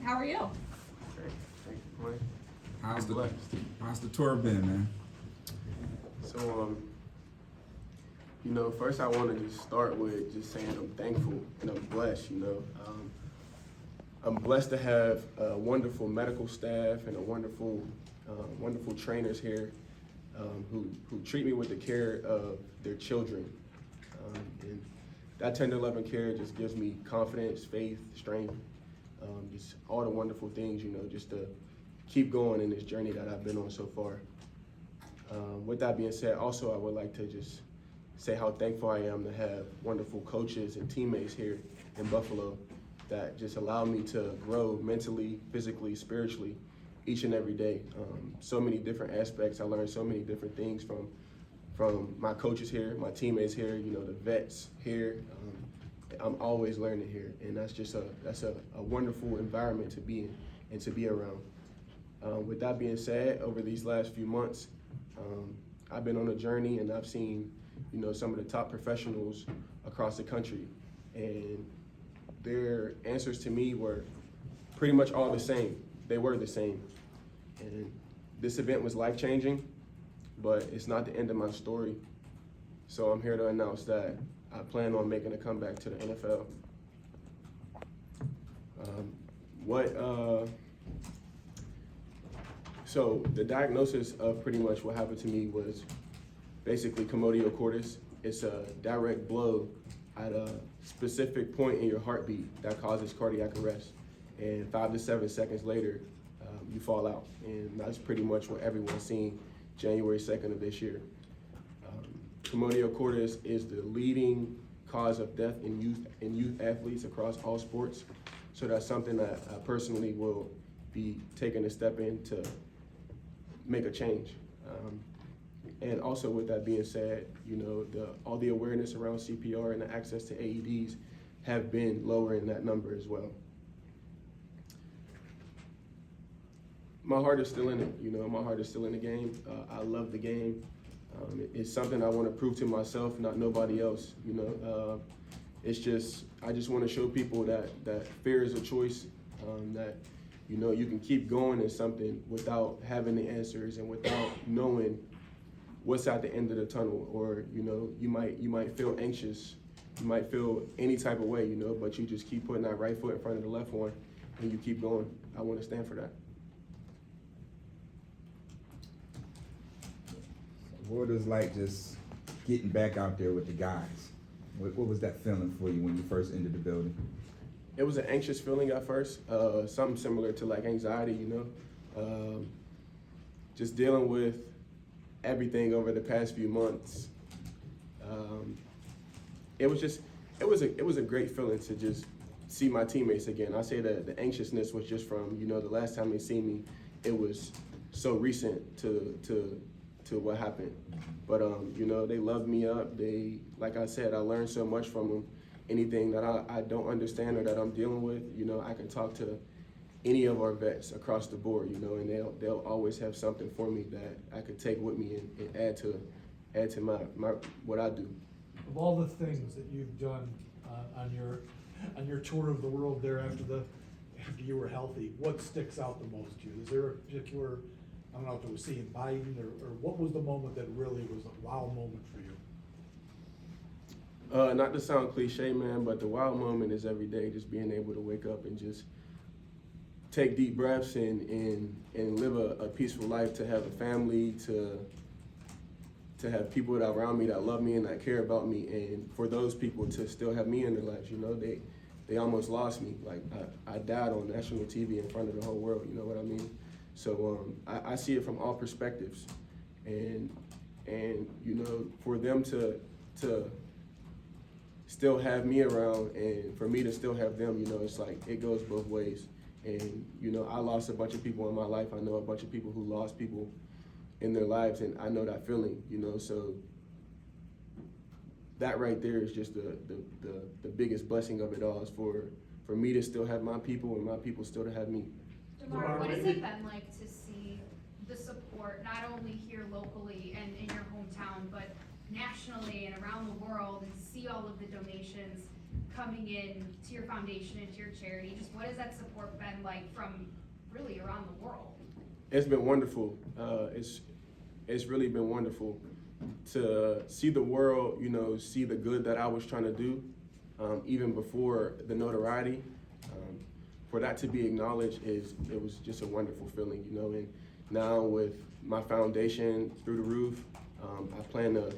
How are you? Great. Thank you, Mike. How's the tour been, man? So, first I want to just start with just saying I'm thankful and I'm blessed, I'm blessed to have a wonderful medical staff and a wonderful trainers here who treat me with the care of their children. And that tender loving care just gives me confidence, faith, strength, just all the wonderful things, just to keep going in this journey that I've been on so far. With that being said, also I would like to just say how thankful I am to have wonderful coaches and teammates here in Buffalo that just allow me to grow mentally, physically, spiritually, each and every day. So many different aspects. I learned so many different things from my coaches here, my teammates here, the vets here. I'm always learning here, and that's a wonderful environment to be in and to be around. With that being said, over these last few months, I've been on a journey, and I've seen, some of the top professionals across the country, and their answers to me were pretty much all the same. They were the same, and this event was life-changing, but it's not the end of my story. So I'm here to announce that I plan on making a comeback to the NFL. So the diagnosis of pretty much what happened to me was basically Commotio Cordis. It's a direct blow at a specific point in your heartbeat that causes cardiac arrest. And 5 to 7 seconds later, you fall out. And that's pretty much what everyone's seen January 2nd of this year. Commotio Cordis is the leading cause of death in youth athletes across all sports. So that's something that I personally will be taking a step in to make a change. And also with that being said, all the awareness around CPR and the access to AEDs have been lowering that number as well. My heart is still in it, my heart is still in the game. I love the game. It's something I want to prove to myself, not nobody else, I just want to show people that fear is a choice, that you can keep going in something without having the answers and without knowing what's at the end of the tunnel, or you might feel anxious, you might feel any type of way, but you just keep putting that right foot in front of the left one and you keep going. I want to stand for that. What was like just getting back out there with the guys? What was that feeling for you when you first entered the building? It was an anxious feeling at first, something similar to like anxiety, just dealing with everything over the past few months. It was a great feeling to just see my teammates again. I say that the anxiousness was just from, the last time they seen me, it was so recent to what happened. But they loved me up. Like I said, I learned so much from them. Anything that I don't understand or that I'm dealing with, I can talk to any of our vets across the board, and they'll always have something for me that I could take with me and add to my what I do. Of all the things that you've done on your tour of the world there after you were healthy, what sticks out the most to you? Is there a particular, I don't know if it was seeing Biden or what was the moment that really was a wow moment for you? Not to sound cliche, man, but the wow moment is every day, just being able to wake up and just take deep breaths and live a peaceful life, to have a family, to have people around me that love me and that care about me, and for those people to still have me in their lives. They almost lost me. Like I died on national TV in front of the whole world, you know what I mean? So I see it from all perspectives, and for them to still have me around and for me to still have them, it's like it goes both ways. And I lost a bunch of people in my life. I know a bunch of people who lost people in their lives, and I know that feeling, so that right there is just the biggest blessing of it all, is for me to still have my people and my people still to have me. Damar, what has it been like to see the support, not only here locally and in your hometown, but nationally and around the world, and to see all of the donations coming in to your foundation and to your charity? Just what has that support been like from really around the world? It's been wonderful. It's really been wonderful to see the world, you know, see the good that I was trying to do, even before the notoriety. For that to be acknowledged it was just a wonderful feeling, you know. And now with my foundation through the roof, I plan to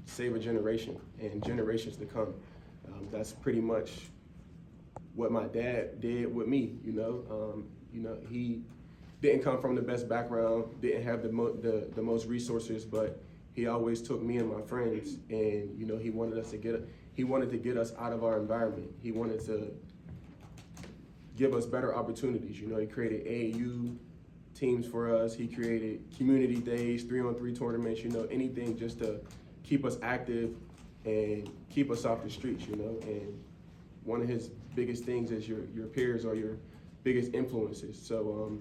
save a generation and generations to come. That's pretty much what my dad did with me, you know. He didn't come from the best background, didn't have the most resources, but he always took me and my friends, and you know, he wanted to get us out of our environment. He wanted to give us better opportunities. You know, he created AAU teams for us. He created community days, 3-on-3 tournaments, you know, anything just to keep us active and keep us off the streets, you know. And one of his biggest things is your peers are your biggest influences. So,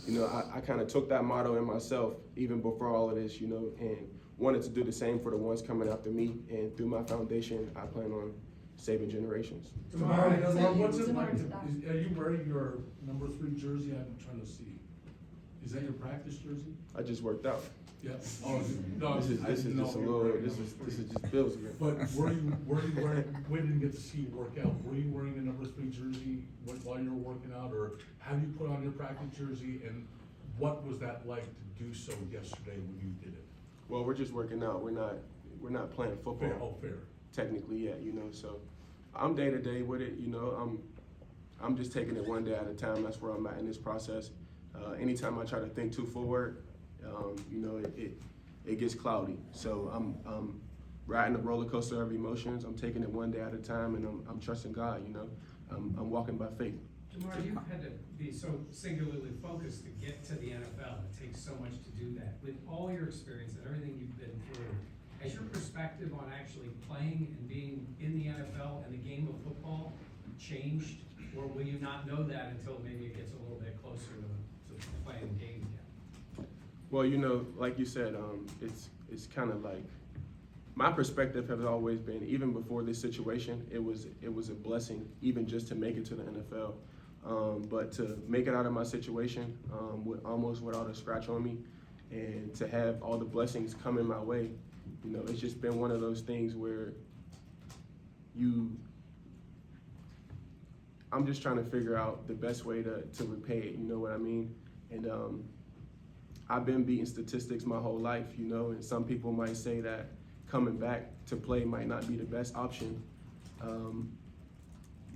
you know, I kind of took that motto in myself even before all of this, you know, and wanted to do the same for the ones coming after me. And through my foundation, I plan on saving generations. Damar, what's it Damar, like are you wearing your number 3 jersey? I'm trying to see. Is that your practice jersey? I just worked out. Yeah. Oh, no, This is I didn't know just a you were little. wearing This number is 3. just Bill's here. But were you wearing, we didn't get to see you work out. Were you wearing a number 3 jersey while you were working out, or have you put on your practice jersey, and what was that like to do so yesterday when you did it? Well, we're just working out. We're not playing football. Fair, oh, fair. Technically yet, you know. So I'm day to day with it, you know. I'm just taking it one day at a time. That's where I'm at in this process. Anytime I try to think too forward, you know, it gets cloudy. So I'm riding the roller coaster of emotions. I'm taking it one day at a time, and I'm trusting God. You know, I'm walking by faith. Damar, you've had to be so singularly focused to get to the NFL. It takes so much to do that. With all your experience and everything you've been through, has your perspective on actually playing and being in the NFL and the game of football changed? Or will you not know that until maybe it gets a little bit closer to playing the game again? Well, you know, like you said, it's kind of like my perspective has always been, even before this situation, it was a blessing, even just to make it to the NFL. But to make it out of my situation with almost without a scratch on me, and to have all the blessings come in my way, you know, it's just been one of those things where I'm just trying to figure out the best way to repay it, you know what I mean? And I've been beating statistics my whole life, you know, and some people might say that coming back to play might not be the best option.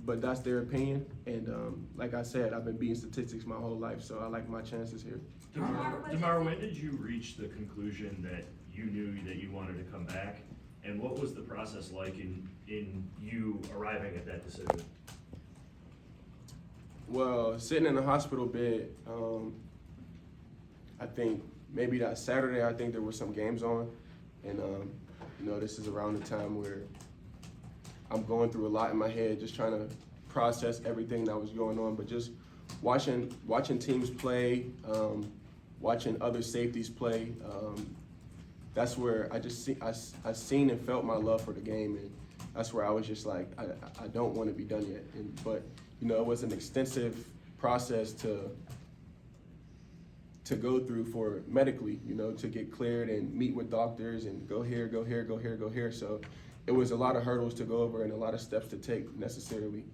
But that's their opinion, and like I said, I've been beating statistics my whole life, so I like my chances here. Damar, when did you reach the conclusion that you knew that you wanted to come back? And what was the process like in you arriving at that decision? Well, sitting in the hospital bed, I think maybe that Saturday, I think there were some games on, and you know, this is around the time where I'm going through a lot in my head, just trying to process everything that was going on, but just watching teams play, watching other safeties play. That's where I seen and felt my love for the game, and that's where I was just like, I don't want to be done yet. But you know, it was an extensive process to go through for medically, you know, to get cleared and meet with doctors and go here, go here, go here, go here. So it was a lot of hurdles to go over and a lot of steps to take necessarily.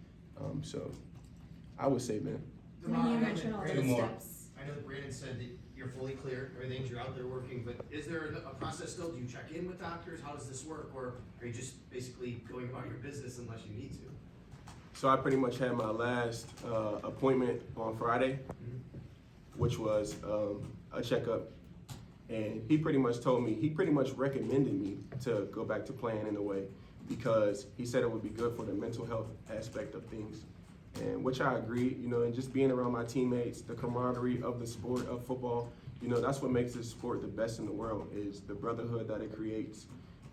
So I would say, man. When you mentioned all those Two more. steps. I know that Brandon said that you're fully clear, everything's, you're out there working, but is there a process still? Do you check in with doctors? How does this work? Or are you just basically going about your business unless you need to? So I pretty much had my last appointment on Friday, which was a checkup. And he pretty much recommended me to go back to playing in a way, because he said it would be good for the mental health aspect of things. And which I agree, you know, and just being around my teammates, the camaraderie of the sport of football, you know, that's what makes this sport the best in the world, is the brotherhood that it creates,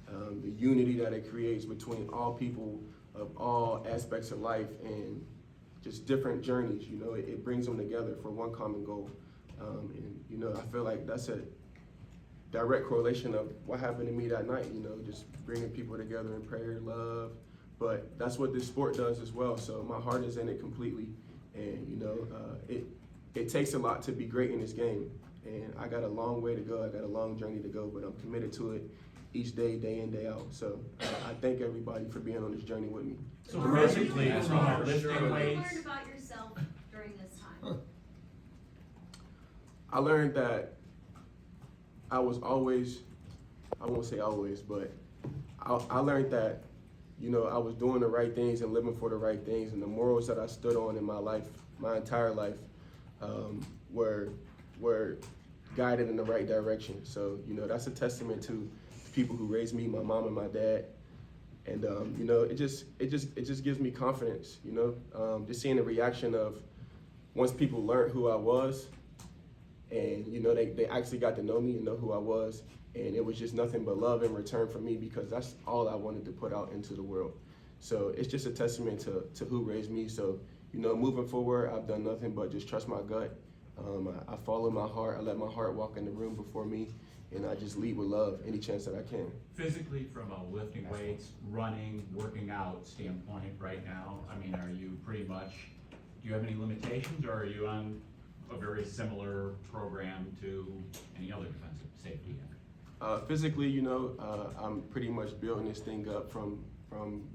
the unity that it creates between all people of all aspects of life and just different journeys, you know, it brings them together for one common goal. And, you know, I feel like that's a direct correlation of what happened to me that night, you know, just bringing people together in prayer, love, but that's what this sport does as well. So my heart is in it completely, and it takes a lot to be great in this game. And I got a long way to go. I got a long journey to go, but I'm committed to it each day, day in, day out. So I thank everybody for being on this journey with me. So basically, from What lifting have you weights, learned about yourself during this time? I learned that I was always, I won't say always, but I learned that, I was doing the right things and living for the right things, and the morals that I stood on in my life, my entire life, were guided in the right direction. So, that's a testament to the people who raised me, my mom and my dad. And, it just gives me confidence, just seeing the reaction of once people learned who I was, and, they actually got to know me and know who I was. And it was just nothing but love in return for me, because that's all I wanted to put out into the world. So it's just a testament to who raised me. So, moving forward, I've done nothing but just trust my gut. I follow my heart. I let my heart walk in the room before me, and I just lead with love any chance that I can. physically from a lifting weights, running, working out standpoint right now, I mean, are you pretty much, do you have any limitations, or are you on a very similar program to any other defensive safety? Physically, I'm pretty much building this thing up from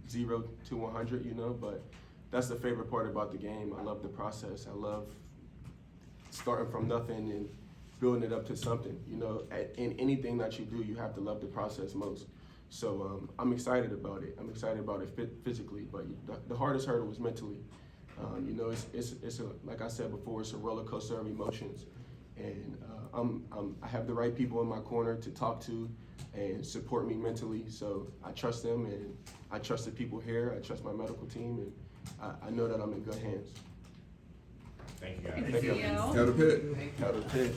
0 to 100, but that's the favorite part about the game. I love the process. I love starting from nothing and building it up to something. In anything that you do, you have to love the process most. So I'm excited about it. I'm excited about it physically, but the hardest hurdle was mentally. It's like I said before, it's a roller coaster of emotions. And I have the right people in my corner to talk to and support me mentally. So I trust them, and I trust the people here. I trust my medical team, and I know that I'm in good hands. Thank you guys. Thank you. Out of pit. Out of pit.